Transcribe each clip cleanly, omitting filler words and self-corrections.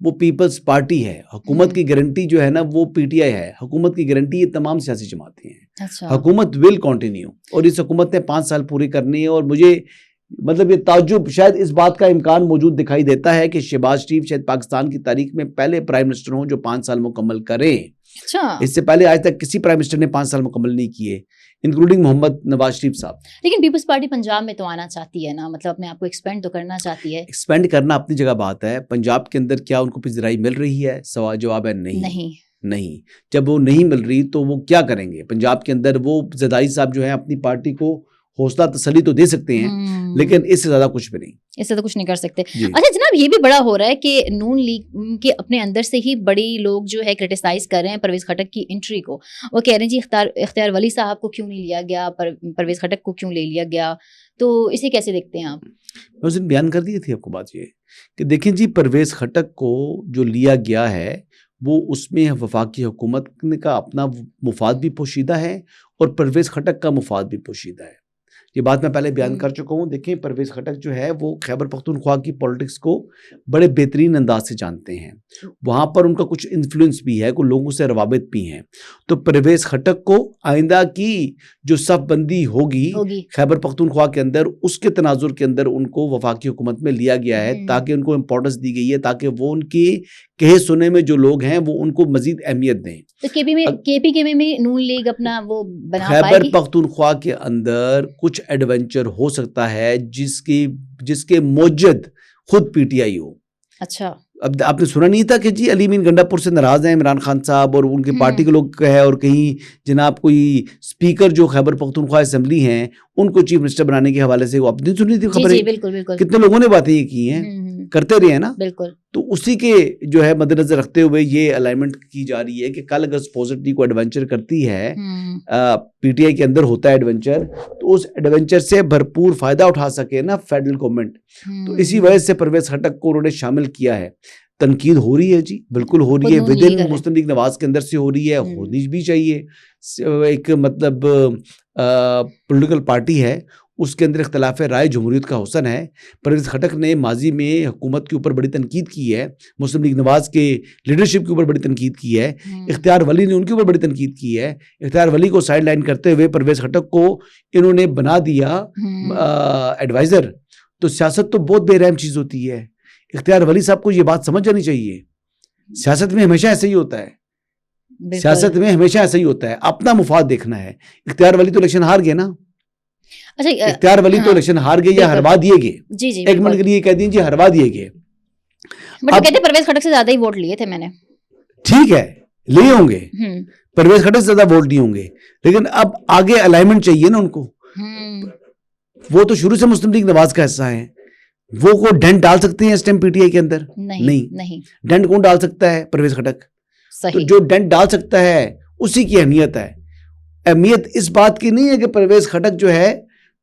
وہ Peoples party ہے. حکومت کی گارنٹی جو ہے نا وہ پی ٹی آئی ہے. حکومت کی گارنٹی یہ تمام سیاسی جماعتیں ہیں. حکومت ول کنٹینیو, اور اس حکومت نے 5 سال پورے کرنے ہیں. اور مجھے مطلب یہ تعجب شاید اس بات کا امکان موجود دکھائی دیتا ہے کہ شہباز شریف شاید پاکستان کی تاریخ میں پہلے پرائم منسٹر ہوں جو 5 سال مکمل کریں. اس سے پہلے آج تک کسی پرائم منسٹر نے 5 سال مکمل نہیں کیے, انکلوڈنگ محمد نواز شریف صاحب. لیکن پیپلز پارٹی پنجاب میں تو آنا چاہتی ہے نا, مطلب اپنے آپ کو ایکسپینڈ تو کرنا چاہتی ہے. ایکسپینڈ کرنا اپنی جگہ بات ہے. پنجاب کے اندر کیا ان کو پذیرائی مل رہی ہے؟ سوال جواب ہے نہیں. جب وہ نہیں مل رہی تو وہ کیا کریں گے؟ پنجاب کے اندر وہ زیدائی صاحب جو ہیں اپنی پارٹی کو حوصلہ تسلی تو دے سکتے ہیں, لیکن اس سے زیادہ کچھ بھی نہیں, اس سے تو کچھ نہیں کر سکتے. اچھا جناب, یہ بھی بڑا ہو رہا ہے کہ نون لیگ کے اپنے اندر سے ہی بڑی لوگ جو ہے کرٹیسائز کر رہے ہیں پرویز خٹک کی انٹری کو. وہ کہہ رہے ہیں جی اختیار ولی صاحب کو کیوں نہیں لیا گیا, پرویز خٹک کو کیوں لے لیا گیا, تو اسے کیسے دیکھتے ہیں آپ؟ میں اس دن بیان کر دی تھی آپ کو بات یہ کہ دیکھیں جی, پرویز خٹک کو جو لیا گیا ہے وہ اس میں وفاقی حکومت کا اپنا مفاد بھی پوشیدہ ہے اور پرویز خٹک کا مفاد بھی پوشیدہ ہے. یہ بات میں پہلے بیان کر چکا ہوں. دیکھیں پرویز خٹک جو ہے وہ خیبر پختونخوا کی پولیٹکس کو بڑے بہترین انداز سے جانتے ہیں. وہاں پر ان کا کچھ انفلوئنس بھی ہے, کوئی لوگوں سے روابط بھی ہیں. تو پرویز خٹک کو آئندہ کی جو صف بندی ہوگی خیبر پختونخوا کے اندر, اس کے تناظر کے اندر ان کو وفاقی حکومت میں لیا گیا ہے تاکہ ان کو امپورٹنس دی گئی ہے, تاکہ وہ ان کے کہے سنے میں جو لوگ ہیں وہ ان کو مزید اہمیت دیں. تو کے پی کے میں نون لیگ اپنا وہ بنا پائے گی. خیبر پختونخوا کے اندر کچھ ایڈونچر ہو سکتا ہے جس کے موجد خود پی ٹی آئی ہو. اچھا, اب آپ نے سنا نہیں تھا کہ جی علی امین گنڈا پور سے ناراض ہیں عمران خان صاحب اور ان کی پارٹی کے لوگ ہے, اور کہیں جناب کوئی اسپیکر جو خیبر پختونخوا اسمبلی ہیں ان کو چیف منسٹر بنانے کے حوالے سے وہ آپ نے سنی تھی خبریں؟ کتنے لوگوں نے باتیں یہ کی ہیں, کرتے رہے ہیں نا. بالکل. تو اسی کے جو ہے مد نظر رکھتے ہوئے یہ الائنمنٹ کی جا رہی ہے کہ کل اگر سپوزٹلی کو ایڈونچر کرتی ہے, پی ٹی آئی کے اندر ہوتا ہے ایڈونچر, تو اس ایڈونچر سے بھرپور فائدہ اٹھا سکے نا فیڈرل گورنمنٹ. تو اسی وجہ سے پرویز خٹک کو انہوں نے شامل کیا ہے. تنقید ہو رہی ہے جی, بالکل ہو رہی ہے, ود ان مسلم لیگ نواز کے اندر سے ہو رہی ہے, ہونی بھی چاہیے. ایک مطلب پولیٹیکل پارٹی ہے, اس کے اندر اختلاف رائے جمہوریت کا حسن ہے. پرویز خٹک نے ماضی میں حکومت کے اوپر بڑی تنقید کی ہے, مسلم لیگ نواز کے لیڈرشپ کے اوپر بڑی تنقید کی ہے, اختیار ولی نے ان کے اوپر بڑی تنقید کی ہے. اختیار ولی کو سائڈ لائن کرتے ہوئے پرویز خٹک کو انہوں نے بنا دیا ایڈوائزر. تو سیاست تو بہت بے رحم چیز ہوتی ہے. اختیار ولی صاحب کو یہ بات سمجھ جانی چاہیے. سیاست میں ہمیشہ ایسا ہی ہوتا ہے, سیاست میں ہمیشہ ایسا ہی ہوتا ہے, اپنا مفاد دیکھنا ہے. اختیار ولی تو الیکشن ہار گئے نا. اختیار ولی تو الیکشن ہار گئے یا ہروا دیے گئے. ایک منٹ کے لیے کہہ دیں جی ہروا دیے گئے, کہتے پرویز خٹک سے زیادہ ہی ووٹ لیے تھے میں نے. ٹھیک ہے, لیے ہوں گے, پرویز خٹک سے زیادہ ووٹ لیے ہوں گے, لیکن اب آگے الائنمنٹ چاہیے نا ان کو. وہ تو شروع سے مسلم لیگ نواز کا حصہ ہے. وہ کو ڈنٹ ڈال سکتے ہیں اس ٹائم پی ٹی آئی کے اندر؟ نہیں. ڈنٹ کون ڈال سکتا ہے؟ پرویز خٹک. تو جو ڈنٹ ڈال سکتا ہے اسی کی اہمیت ہے. اہمیت اس بات کی نہیں ہے کہ پرویز خٹک جو ہے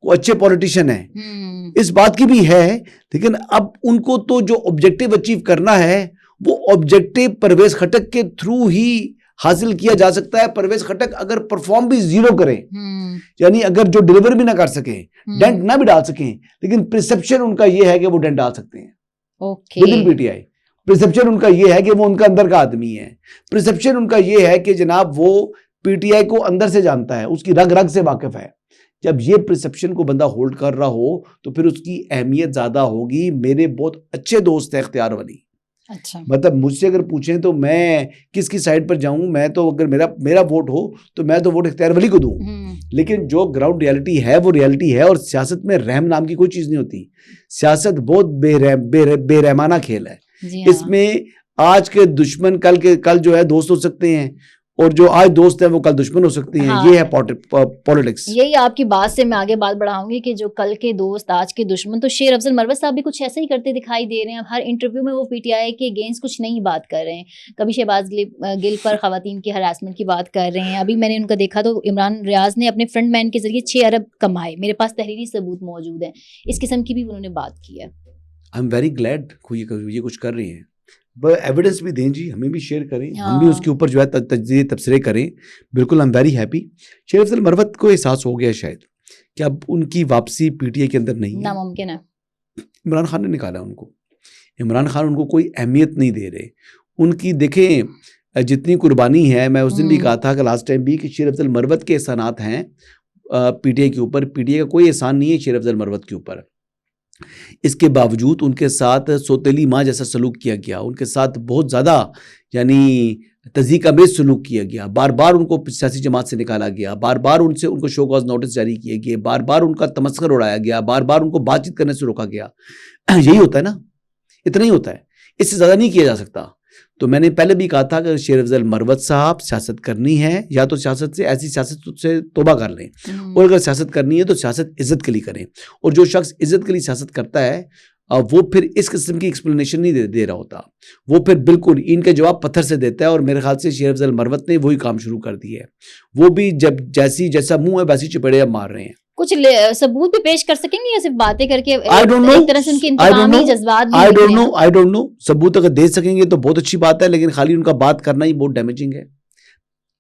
وہ اچھے پولیٹیشین ہیں, اس بات کی بھی ہے, لیکن اب ان کو تو جو آبجیکٹو اچیو کرنا ہے وہ آبجیکٹو پرویز خٹک کے تھرو ہی حاصل کیا جا سکتا ہے. پرویز خٹک اگر پرفارم بھی زیرو کریں, یعنی اگر جو ڈیلیور بھی نہ کر سکیں, ڈنٹ نہ بھی ڈال سکیں, لیکن پرسپشن ان کا یہ ہے کہ وہ ڈنٹ ڈال سکتے ہیں with in P T I. Perception in کا یہ ہے کہ وہ ان کا اندر کا آدمی ہے. پرسپشن ان کا یہ ہے کہ جناب وہ پی ٹی آئی کو اندر سے جانتا ہے, اس کی رگ رگ سے واقف ہے. جب یہ پرسپشن کو بندہ ہولڈ کر رہا ہو تو پھر اس کی اہمیت زیادہ ہوگی. میرے بہت اچھے دوست ہیں اختیار ولی, مطلب مجھ سے اگر پوچھیں تو میں کس کی سائڈ پر جاؤں, میں تو اگر میرا ووٹ ہو تو میں تو ووٹ اختیار ولی کو دوں. لیکن جو گراؤنڈ ریالٹی ہے وہ ریالٹی ہے, اور سیاست میں رحم نام کی کوئی چیز نہیں ہوتی. سیاست بہت بے رحمانہ کھیل ہے. اس میں آج کے دشمن کل جو ہے دوست ہو سکتے ہیں, اور جو آج دوست ہیں وہ کل دشمن ہو سکتے ہیں. یہ ہے پولیٹکس. یہی آپ کی بات سے میں آگے بات بڑھاؤں گی کہ جو کل کے دوست آج کے دشمن. تو شیر افضل مروت صاحب بھی کچھ ایسا ہی کرتے دکھائی دے رہے ہیں. ہر انٹرویو میں وہ پی ٹی آئی کے اگینسٹ کچھ نہیں بات کر رہے ہیں. کبھی شہباز گل پر خواتین کی ہراسمنٹ کی بات کر رہے ہیں. ابھی میں نے ان کا دیکھا تو عمران ریاض نے اپنے فرنٹ مین کے ذریعے 6 ارب کمائے. میرے پاس تحریری ثبوت موجود ہیں. اس قسم کی بھی انہوں نے بات کی ہے. آئی ایم ویری گلیڈ یہ کچھ کر رہی ہیں. ایویڈنس بھی دیں جی, ہمیں بھی شیئر کریں, ہم بھی اس کے اوپر جو ہے تجزیے تبصرے کریں. بالکل آئی ایم ویری ہیپی. شیر افضل مروت کو احساس ہو گیا شاید کہ اب ان کی واپسی پی ٹی آئی کے اندر نہیں ہے, ناممکن ہے. عمران خان نے نکالا ان کو. عمران خان ان کو کوئی اہمیت نہیں دے رہے. ان کی دیکھیں جتنی قربانی ہے, میں اس دن بھی کہا تھا کہ لاسٹ ٹائم بھی کہ شیر افضل مروت کے احسانات ہیں پی ٹی آئی کے اوپر. پی ٹی آئی کا کوئی احسان نہیں ہے شیر افضل مروت کے اوپر. اس کے باوجود ان کے ساتھ سوتیلی ماں جیسا سلوک کیا گیا, ان کے ساتھ بہت زیادہ یعنی تضحیک آمیز سلوک کیا گیا. بار بار ان کو سیاسی جماعت سے نکالا گیا, بار بار ان سے ان کو شو کاز نوٹس جاری کیے گئے, بار بار ان کا تمسخر اڑایا گیا, بار بار ان کو بات چیت کرنے سے روکا گیا. یہی ہوتا ہے نا, اتنا ہی ہوتا ہے, اس سے زیادہ نہیں کیا جا سکتا. تو میں نے پہلے بھی کہا تھا کہ شیر افضل مروت صاحب سیاست کرنی ہے یا تو سیاست سے ایسی سیاست سے توبہ کر لیں, اور اگر سیاست کرنی ہے تو سیاست عزت کے لیے کریں. اور جو شخص عزت کے لیے سیاست کرتا ہے وہ پھر اس قسم کی ایکسپلینیشن نہیں دے رہا ہوتا, وہ پھر بالکل ان کے جواب پتھر سے دیتا ہے. اور میرے خیال سے شیر افضل مروت نے وہی کام شروع کر دیا ہے. وہ بھی جب جیسا منہ ہے ویسی چپیڑے اب مار رہے ہیں. کچھ ثبوت بھی پیش کر سکیں گے یا صرف باتیں کر کے ایک طرح سے ان کے انتقامی جذبات بھی؟ I don't know. ثبوت اگر دے سکیں گے تو بہت اچھی بات ہے, لیکن خالی ان کا بات کرنا ہی بہت ڈیمیجنگ ہے.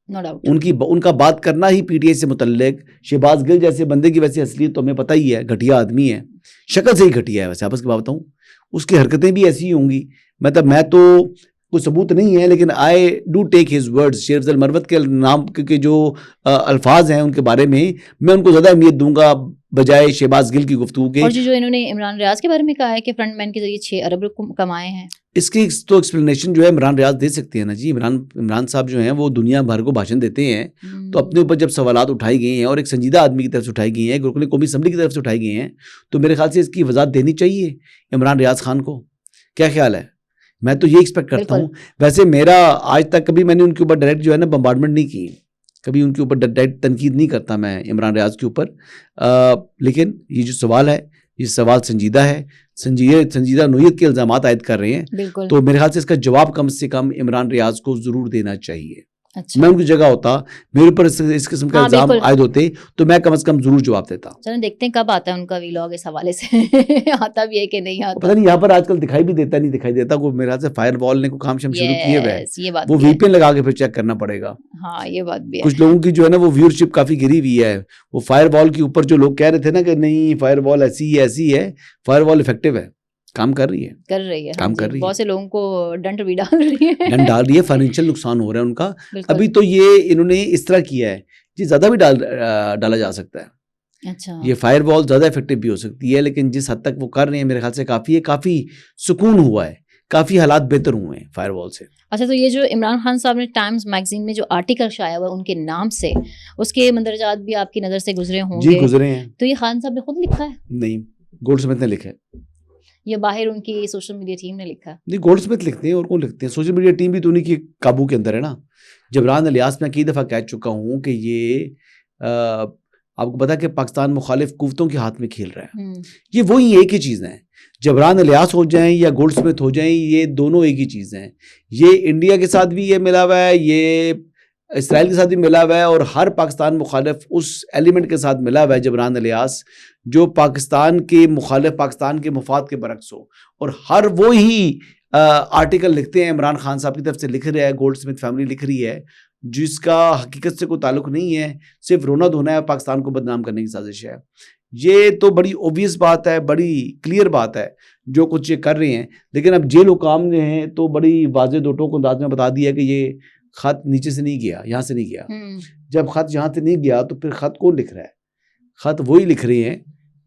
نو ڈاؤٹ ان کا بات کرنا ہی پی ٹی آئی سے متعلق. شہباز گل جیسے بندے کی ویسے اصلیت تو ہمیں پتہ ہی ہے, گھٹیا آدمی ہے, شکل سے ہی گھٹیا ہے. ویسے آپس کی بات بتاؤں, اس کی حرکتیں بھی ایسی ہی ہوں گی. مطلب میں تو کوئی ثبوت نہیں ہے, لیکن I do take his words. شیر افضل مروت کے نام کے جو الفاظ ہیں ان کے بارے میں ان کو زیادہ اہمیت دوں گا بجائے شہباز گل کی گفتگو کے. اور جو انہوں نے عمران ریاض کے بارے میں کہا ہے کہ فرنٹ مین کے ذریعے 6 ارب کمائے ہیں, اس کی تو ایکسپلینیشن جو ہے عمران ریاض دے سکتے ہیں نا جی. عمران صاحب جو ہیں وہ دنیا بھر کو بھاشن دیتے ہیں, تو اپنے اوپر جب سوالات اٹھائی گئے ہیں اور ایک سنجیدہ آدمی کی طرف سے اٹھائی گئی ہیں, رکن قومی اسمبلی کی طرف سے اٹھائی گئے ہیں, تو میرے خیال سے اس کی وضاحت دینی چاہیے عمران ریاض خان کو. کیا خیال ہے؟ میں تو یہ ایکسپیکٹ کرتا ہوں. ویسے میرا آج تک کبھی میں نے ان کے اوپر ڈائریکٹ جو ہے نا بمبارڈمنٹ نہیں کی, کبھی ان کے اوپر ڈائریکٹ تنقید نہیں کرتا میں عمران ریاض کے اوپر, لیکن یہ جو سوال ہے یہ سوال سنجیدہ ہے, سنجیدہ نوعیت کے الزامات عائد کر رہے ہیں, تو میرے خیال سے اس کا جواب کم سے کم عمران ریاض کو ضرور دینا چاہیے. میں ان کی جگہ ہوتا, میرے اوپر اس قسم کا الزام عائد ہوتے تو میں کم از کم ضرور جواب دیتا. چلیں دیکھتے ہیں کب آتا ہے ان کا ویلاگ اس حوالے سے, آتا بھی ہے کہ نہیں آتا پتہ نہیں. یہاں پر آج کل دکھائی بھی دیتا نہیں دکھائی دیتا. کوئی میرے خیال سے فائر وال نے کوئی کام شروع کیے ہوئے ہیں, وہ وی پی این لگا کے پھر چیک کرنا پڑے گا. ہاں یہ بات بھی ہے. کچھ لوگوں کی جو ہے نا وہ ویورشپ کافی گری ہوئی ہے. وہ فائر وال کے اوپر جو لوگ کہہ رہے تھے نا کہ نہیں فائر وال ایسی ہے, فائر وال افیکٹو ہے, کام کر رہی ہے کام کر رہی ہے. بہت سے لوگوں کو ڈنڈ بھی ڈال رہی ہے, فائنینشیل نقصان ہو رہا ہے ان کا. ابھی تو یہ انہوں نے اس طرح کیا ہے جی, زیادہ بھی ڈالا جا سکتا ہے. اچھا, یہ فائر وال زیادہ افیکٹو بھی ہو سکتی ہے, لیکن جس حد تک وہ کر رہے ہیں میرے خیال سے کافی ہے, کافی سکون ہوا ہے, کافی حالات بہتر ہوئے ہیں فائر وال سے. اچھا, تو یہ جو عمران خان صاحب نے ٹائمز میگزین میں جو آرٹیکل شائع ہوا ان کے نام سے, اس کے مندرجات بھی آپ کی نظر سے گزرے ہوں گے؟ جی گزرے ہیں. تو یہ خان صاحب نے خود لکھا ہے؟ نہیں, گولڈ سمتھ نے لکھا ہے. یہ باہر ان کی سوشل میڈیا ٹیم نے لکھا ہے؟ نہیں, گولڈ سمتھ لکھتے ہیں, اور کون لکھتے ہیں؟ سوشل میڈیا ٹیم بھی تو انہیں کی قابو کے اندر ہے نا. جبران الیاس میں کئی دفعہ کہہ چکا ہوں کہ یہ آپ کو پتا کہ پاکستان مخالف قوتوں کے ہاتھ میں کھیل رہا ہے. یہ وہی ایک ہی چیز ہیں, جبران الیاس ہو جائیں یا گولڈ سمتھ ہو جائیں, یہ دونوں ایک ہی چیز ہیں. یہ انڈیا کے ساتھ بھی یہ ملا ہوا ہے, یہ اسرائیل کے ساتھ بھی ملا ہوا ہے, اور ہر پاکستان مخالف اس ایلیمنٹ کے ساتھ ملا ہوا ہے جبران الیاس, جو پاکستان کے مخالف, پاکستان کے مفاد کے برعکس ہو. اور ہر وہی آرٹیکل لکھتے ہیں عمران خان صاحب کی طرف سے لکھ رہا ہے, گولڈ سمتھ فیملی لکھ رہی ہے, جس کا حقیقت سے کوئی تعلق نہیں ہے, صرف رونا دھونا ہے, پاکستان کو بدنام کرنے کی سازش ہے. یہ تو بڑی اوبویس بات ہے, بڑی کلیئر بات ہے جو کچھ یہ کر رہے ہیں. لیکن اب جیل حکام نے ہیں تو بڑی واضح دو ٹوک انداز میں بتا دیا کہ یہ خط نیچے سے نہیں گیا, یہاں سے نہیں گیا. جب خط یہاں سے نہیں گیا تو پھر خط کون لکھ رہا ہے؟ خط وہی لکھ رہے ہیں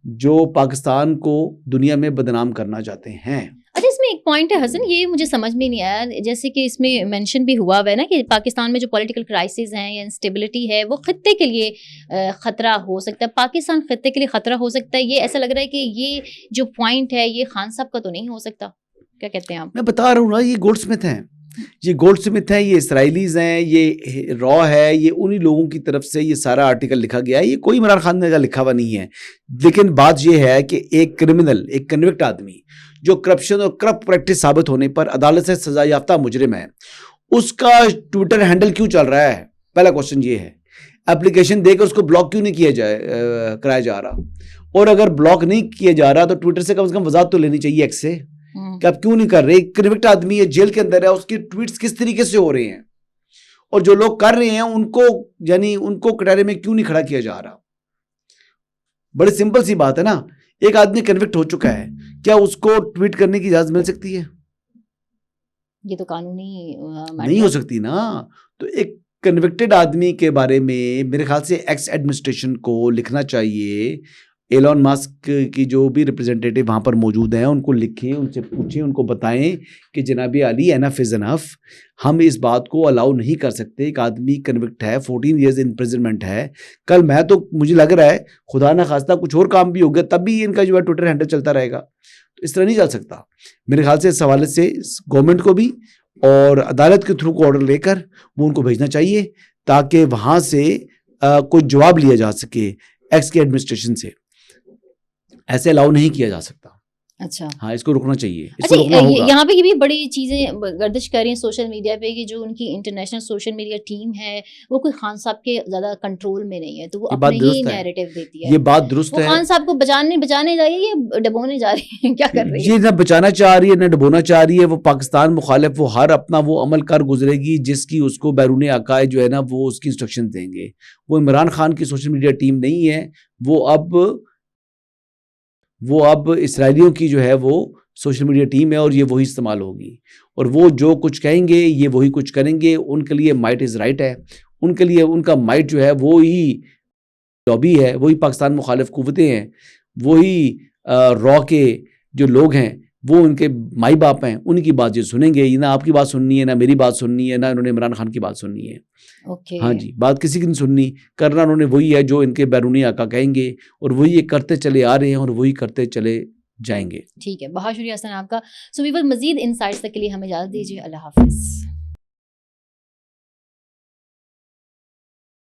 جو پاکستان کو دنیا میں بدنام کرنا چاہتے ہیں. اچھا, اس میں ایک پوائنٹ ہے حسن, یہ مجھے سمجھ میں نہیں آیا, جیسے کہ اس میں مینشن بھی ہوا ہے نا کہ پاکستان میں جو پولیٹیکل کرائسس ہیں یا انسٹیبلٹی ہے وہ خطے کے لیے خطرہ ہو سکتا ہے, پاکستان خطے کے لیے خطرہ ہو سکتا ہے. یہ ایسا لگ رہا ہے کہ یہ جو پوائنٹ ہے یہ خان صاحب کا تو نہیں ہو سکتا, کیا کہتے ہیں آپ؟ میں بتا رہا ہوں نا, یہ گولڈ سمتھ ہیں, یہ گولڈ سمتھ ہیں, یہ اسرائیلیز ہیں, یہ را ہے, یہ انہی لوگوں کی طرف سے یہ سارا آرٹیکل لکھا گیا ہے. یہ کوئی عمران خان نے لکھا ہوا نہیں ہے. لیکن بات یہ ہے کہ ایک کرمنل, ایک کنوکٹ آدمی جو کرپشن اور کرپٹ پریکٹس ثابت ہونے پر عدالت سے سزا یافتہ مجرم ہے, اس کا ٹویٹر ہینڈل کیوں چل رہا ہے؟ پہلا کوشچن یہ ہے. اپلیکیشن دے کر اس کو بلاک کیوں نہیں کرایا جا رہا؟ اور اگر بلاک نہیں کیا جا رہا تو ٹویٹر سے کم وضاحت تو لینی چاہیے ایکس سے کہ آپ کیوں نہیں کر رہے. ایک کنوکٹ آدمی ہے, جیل کے اندر ہے, اس کی ٹویٹس کس طریقے سے ہو رہے ہیں, اور جو لوگ کر رہے ہیں ان کو یعنی ان کو کٹہرے میں کیوں نہیں کھڑا کیا جا رہا؟ بڑی سمپل سی بات ہے نا. ایک آدمی کنوکٹ ہو چکا ہے, کیا اس کو ٹویٹ کرنے کی اجازت مل سکتی ہے؟ یہ تو قانونی نہیں ہو سکتی نا. تو ایک کنوکٹڈ آدمی کے بارے میں میرے خیال سے ایکس ایڈمنسٹریشن کو لکھنا چاہیے. ایلون ماسک کی جو بھی ریپرزینٹیٹیو وہاں پر موجود ہیں ان کو لکھیں, ان سے پوچھیں, ان کو بتائیں کہ جناب عالی انف از انف, ہم اس بات کو الاؤ نہیں کر سکتے. ایک آدمی کنوکٹ ہے, 14 ایئرز امپریزنمنٹ ہے. کل میں تو مجھے لگ رہا ہے خدا نہ خواستہ کچھ اور کام بھی ہو گیا تب بھی ان کا جو ہے ٹویٹر ہینڈل چلتا رہے گا. تو اس طرح نہیں چل سکتا. میرے خیال سے اس حوالے سے گورنمنٹ کو بھی اور عدالت کے تھرو کو آرڈر لے کر وہ ان کو بھیجنا چاہیے تاکہ وہاں سے کوئی جواب لیا جا سکے ایکس کے ایڈمنسٹریشن سے. ایسے الاؤ نہیں کیا جا سکتا. اچھا ہاں, اس کو روکنا چاہیے, اس اچھا کو روکنا ہوگا. یہاں پہ یہ بھی بڑی چیزیں گردش کر رہی ہیں سوشل میڈیا پہ کہ جو ان کی انٹرنیشنل سوشل میڈیا ٹیم ہے وہ کوئی خان صاحب کے زیادہ کنٹرول میں نہیں ہے, تو وہ اپنے ہی نیریٹو دیتی ہے. یہ بات درست ہے. وہ خان صاحب کو بچانے جا رہی ہے یا ڈبونے جا رہی ہے, کیا کر رہی ہے؟ یہ نہ بچانا چاہ رہی ہے نہ ڈبونا چاہ رہی ہے. وہ پاکستان مخالف, وہ ہر اپنا وہ عمل کر گزرے گی جس کی اس کو بیرون عقائد جو ہے نا وہ اس کی انسٹرکشن دیں گے. وہ عمران خان کی سوشل میڈیا ٹیم نہیں ہے, وہ اب اسرائیلیوں کی جو ہے وہ سوشل میڈیا ٹیم ہے اور یہ وہی استعمال ہوگی. اور وہ جو کچھ کہیں گے یہ وہی کچھ کریں گے. ان کے لیے مائٹ از رائٹ ہے, ان کے لیے ان کا مائٹ جو ہے وہی لابی ہے, وہی پاکستان مخالف قوتیں ہیں, وہی را کے جو لوگ ہیں وہ ان کے مائی باپ ہیں, ان کی بات یہ سنیں گے. نہ آپ کی بات سننی ہے, نہ میری بات سننی ہے, نہ انہوں نے عمران خان کی بات سننی ہے. ہاں جی, بات کسی کی نہیں سننی. کرنا انہوں نے وہی ہے جو ان کے بیرونی آقا کہیں گے اور وہی یہ کرتے چلے آ رہے ہیں اور وہی کرتے چلے جائیں گے. ٹھیک ہے, بہت شکریہ حسن آپ کا. سو ویور مزید انسائٹس تک کے لیے ہمیں اجازت دیجیے. اللہ حافظ.